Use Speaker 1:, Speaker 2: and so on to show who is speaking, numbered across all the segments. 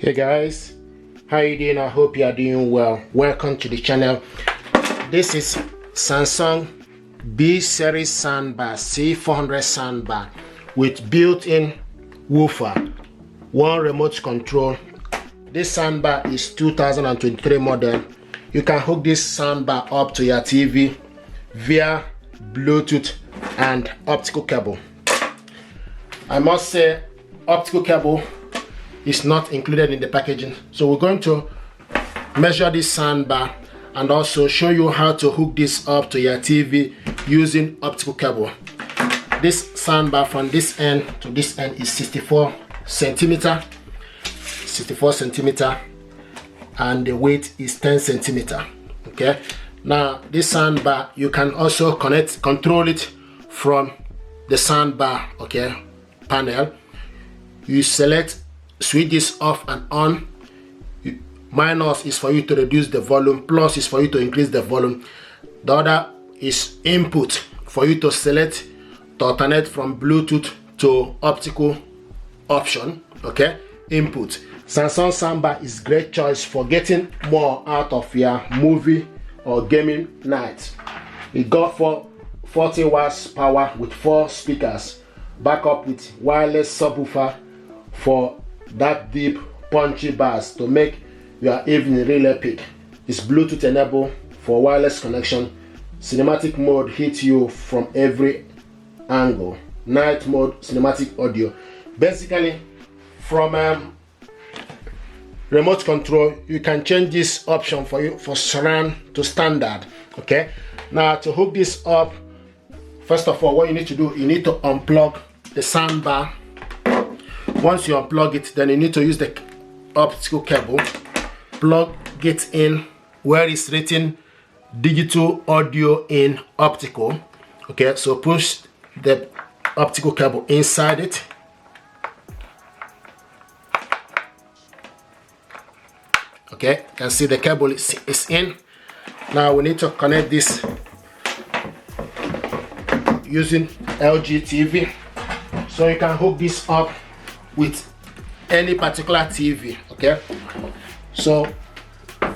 Speaker 1: Hey guys, how you doing? I hope you are doing well. Welcome to the channel. This is Samsung B series soundbar, C400 soundbar with built-in woofer, one remote control. This soundbar is 2023 model. You can hook this soundbar up to your TV via Bluetooth and optical cable. I must say, optical cable is not included in the packaging, so we're going to measure this soundbar and also show you how to hook this up to your TV using optical cable. This soundbar from this end to this end is 64 centimeter, and the weight is 10 centimeter. Okay, now this soundbar you can also control it from the soundbar, okay, panel. You select switch this off and on. Minus is for you to reduce the volume, plus is for you to increase the volume. The other is input for you to select to alternate from Bluetooth to optical option. Okay, input. Samsung soundbar is great choice for getting more out of your movie or gaming night. It got for 40 watts power with 4 speakers, backup with wireless subwoofer for that deep punchy bass to make your evening really epic. It's Bluetooth enabled for wireless connection. Cinematic mode hits you from every angle. Night mode cinematic audio. Basically, from remote control, you can change this option for you for surround to standard. Okay, now to hook this up, first of all, what you need to do, you need to unplug the soundbar. Once you unplug it, then you need to use the optical cable, plug it in where it's written digital audio in optical. Okay, so push the optical cable inside it. Okay, you can see the cable is in. Now we need to connect this using LG TV. So you can hook this up with any particular TV. Okay, so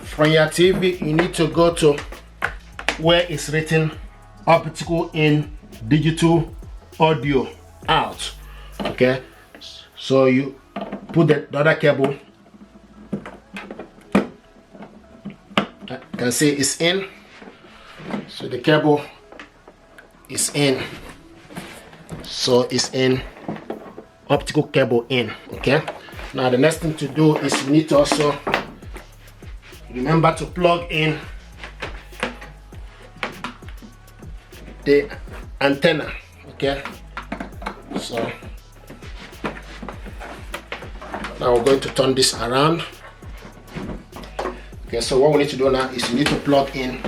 Speaker 1: from your TV you need to go to where it's written optical in digital audio out. Okay, so you put the other cable. You can see it's in, so the cable is in, so it's in, optical cable in. Okay, now the next thing to do is you need to also remember to plug in the antenna. Okay, so now we're going to turn this around. Okay, so what we need to do now is you need to plug in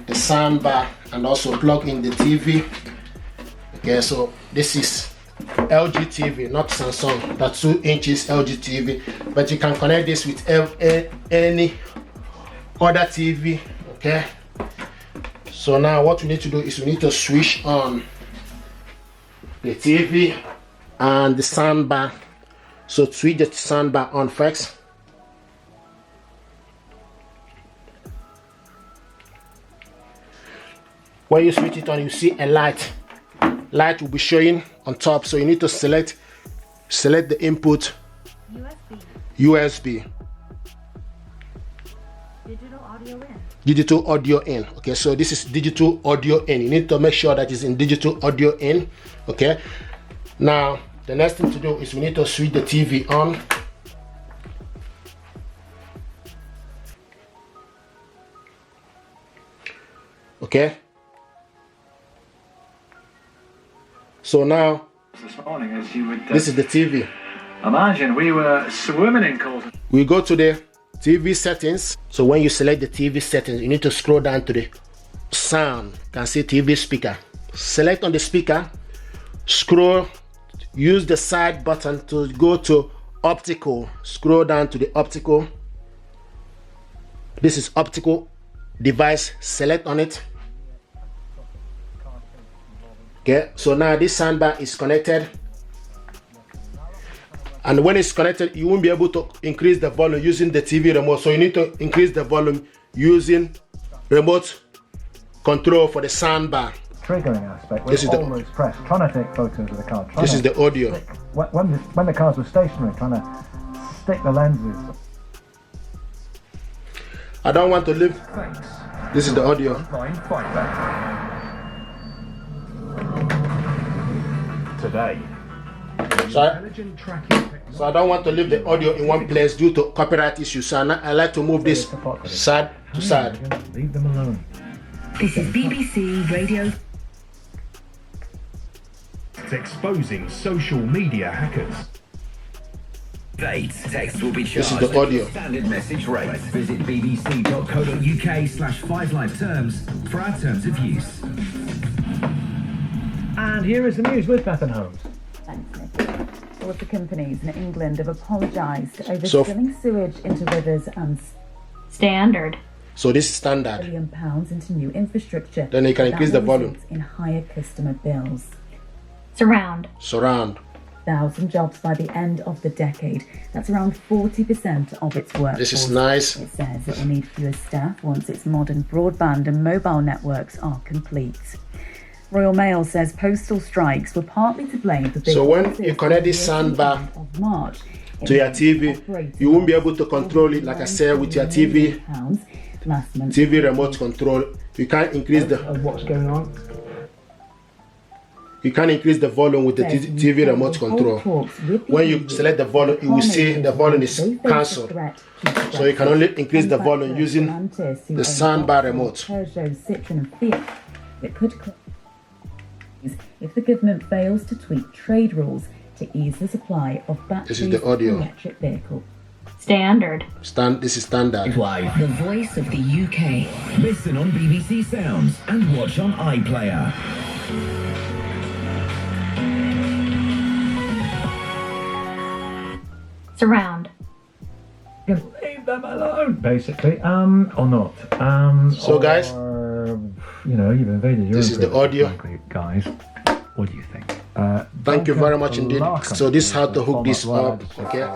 Speaker 1: the soundbar and also plug in the TV. Okay, so this is LG TV, not Samsung. That's 2 inches LG TV, but you can connect this with any other TV. Okay, so now what we need to do is we need to switch on the TV and the soundbar. So switch the soundbar on first. When you switch it on, you see a light will be showing on top, so you need to select the input USB digital audio in. Okay, so this is digital audio in. You need to make sure that it's in digital audio in. Okay, now the next thing to do is we need to switch the TV on. Okay, so now
Speaker 2: this morning, as you would
Speaker 1: this is the TV.
Speaker 2: Imagine we were swimming in cold.
Speaker 1: We go to the TV settings. So when you select the TV settings, you need to scroll down to the sound. You can see TV speaker. Select on the speaker, scroll, use the side button to go to optical. Scroll down to the optical. This is optical device. Select on it. Okay, so now this soundbar is connected And when it's connected, you won't be able to increase the volume using the TV remote. So you need to increase the volume using remote control for the soundbar.
Speaker 3: Triggering aspect.
Speaker 1: This is
Speaker 3: always pressed, trying to take photos of the car.
Speaker 1: This is the audio.
Speaker 3: When the cars were stationary, trying to stick the lenses.
Speaker 1: I don't want to leave.
Speaker 3: Thanks.
Speaker 1: This is the audio.
Speaker 3: Fine fiber. Today.
Speaker 1: So I don't want to leave the audio in one place due to copyright issues. So I like to move this side to side.
Speaker 3: Leave them alone.
Speaker 4: This is BBC Radio.
Speaker 5: It's exposing social media hackers.
Speaker 6: Text will be charged.
Speaker 1: This is the audio.
Speaker 6: Standard message rate. Visit bbc.co.uk/5live-terms for our terms of use.
Speaker 3: And here is the news with Beth and Holmes.
Speaker 7: Thanks, Nick. All of the companies in England have apologised over
Speaker 1: So-
Speaker 7: spilling sewage into rivers and
Speaker 4: Standard.
Speaker 1: So this is standard.
Speaker 7: £1 billion into new infrastructure.
Speaker 1: Then you can increase
Speaker 7: That
Speaker 1: the
Speaker 7: will
Speaker 1: volume.
Speaker 7: result in higher customer bills.
Speaker 4: Surround.
Speaker 1: Surround.
Speaker 7: 1,000 jobs by the end of the decade. That's around 40% of its workforce.
Speaker 1: This is nice.
Speaker 7: It says it will need fewer staff once its modern broadband and mobile networks are complete. Royal Mail says postal strikes were partly to blame for big
Speaker 1: So when
Speaker 7: losses
Speaker 1: you connect this
Speaker 7: at the
Speaker 1: soundbar
Speaker 7: end of March.
Speaker 1: to your TV, you won't be able to control it like I said with your TV
Speaker 7: last month.
Speaker 1: TV remote control. You can't increase the
Speaker 3: What's going on?
Speaker 1: you can't increase the volume with the TV remote control. When you select the volume, you will see the volume is cancelled. So you can only increase the volume using the soundbar remote.
Speaker 7: Peugeot, Citroen and Fiat. It could close if the government fails to tweak trade rules to ease the supply of batteries
Speaker 1: This is the audio.
Speaker 7: for electric vehicles.
Speaker 4: Standard.
Speaker 1: This is standard.
Speaker 6: Live.
Speaker 4: The voice of the UK.
Speaker 6: Listen on BBC Sounds and watch on iPlayer.
Speaker 4: Surround.
Speaker 3: Leave them alone, basically. Or not.
Speaker 1: So, guys,
Speaker 3: you know, you've invaded your
Speaker 1: this
Speaker 3: own
Speaker 1: is the
Speaker 3: privacy,
Speaker 1: audio.
Speaker 3: frankly, guys. What do you think?
Speaker 1: Thank you very much indeed. So this is how to hook this up, okay?